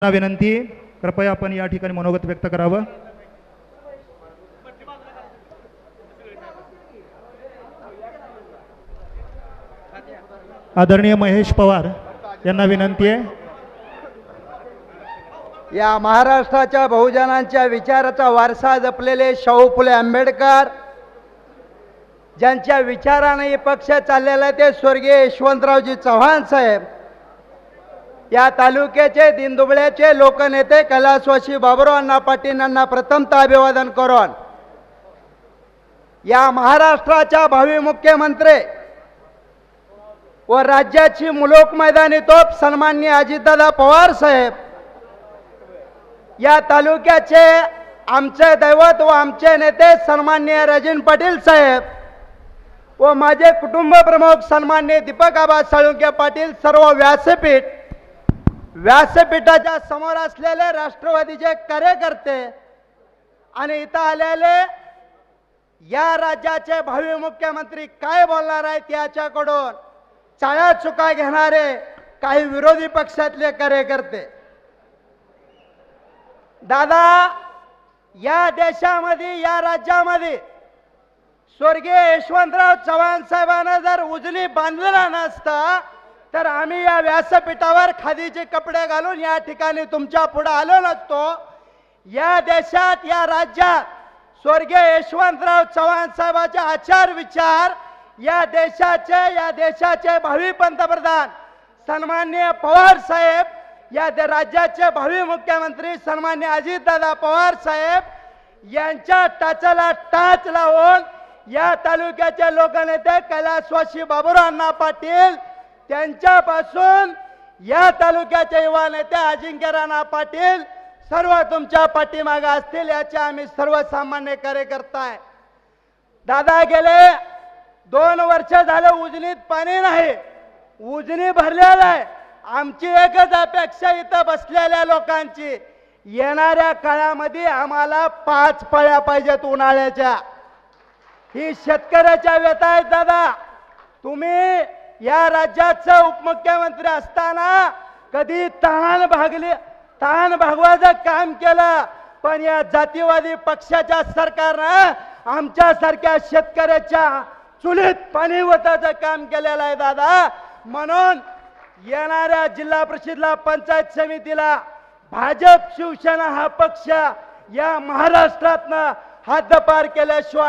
विनंती, कृपया आपण या ठिकाणी मनोगत व्यक्त करावं. आदरणीय महेश पवार यांना विनंती आहे. या महाराष्ट्राच्या बहुजनांच्या विचाराचा वारसा जपलेले शाहू फुले आंबेडकर, ज्यांच्या विचाराने पक्ष चाललेला ते स्वर्गीय यशवंतरावजी चव्हाण साहेब, या तालुक्याचे दिनदुबळ्याचे लोकनेते कैलासवासी बाबुराव अण्णा पाटील यांना प्रथमतः अभिवादन करून, या महाराष्ट्राच्या भावी मुख्यमंत्री व राज्याची मुलूक मैदानी तोप सन्माननीय अजितदादा पवार साहेब, या तालुक्याचे आमचे दैवत व आमचे नेते सन्माननीय राजन पाटील साहेब व माझे कुटुंब प्रमुख सन्माननीय दीपक आबा साळुंके पाटील, सर्व व्यासपीठाच्या समोर असलेले राष्ट्रवादीचे कार्यकर्ते आणि इथं आलेले या राज्याचे भावी मुख्यमंत्री काय बोलणार आहेत याच्याकडून चाळ्या चुका घेणारे काही विरोधी पक्षातले कार्यकर्ते. दादा, या देशामध्ये या राज्यामध्ये स्वर्गीय यशवंतराव चव्हाण साहेबांना जर उजनी बांधलेला नसता तर आम्ही या व्यासपीठावर खादीचे कपडे घालून या ठिकाणी तुमच्या पुढे आलो नसतो. या देशात या राज्यात स्वर्गीय यशवंतराव चव्हाण साहेबांचे आचार विचार या देशाचे भावी पंतप्रधान सन्माननीय पवार साहेब, या राज्याचे भावी मुख्यमंत्री सन्माननीय अजितदादा पवार साहेब यांच्या टाचाला टाच लावून या तालुक्याचे लोकनेते कैलासवासी बाबुराव अण्णा पाटील, त्यांच्यापासून या तालुक्याचे युवा नेते अजिंक्य राणा पाटील सर्व तुमच्या पाठीमागे असतील याचे आम्ही सर्वसामान्य कार्यकर्ता आहे. दादा, गेले 2 वर्ष झाले उजनीत पाणी नाही, उजनी भरलेलं आहे. आमची एकच अपेक्षा इथं बसलेल्या लोकांची, येणाऱ्या काळामध्ये आम्हाला 5 पळ्या पाहिजेत उन्हाळ्याच्या. ही शेतकऱ्याच्या व्यथा आहेत. दादा, तुम्ही या राज्याचे उपमुख्यमंत्री असताना कधी तहान भागवायचं काम केलं, पण या जातीवादी पक्षाच्या सरकारनं आमच्यासारख्या शेतकऱ्याच्या चुलीत पाणी ओताचं काम केलेलं आहे. दादा, म्हणून येणाऱ्या जिल्हा परिषदला पंचायत समितीला भाजप शिवसेना हा पक्ष या महाराष्ट्रातनं हद्दपार केल्याशिवाय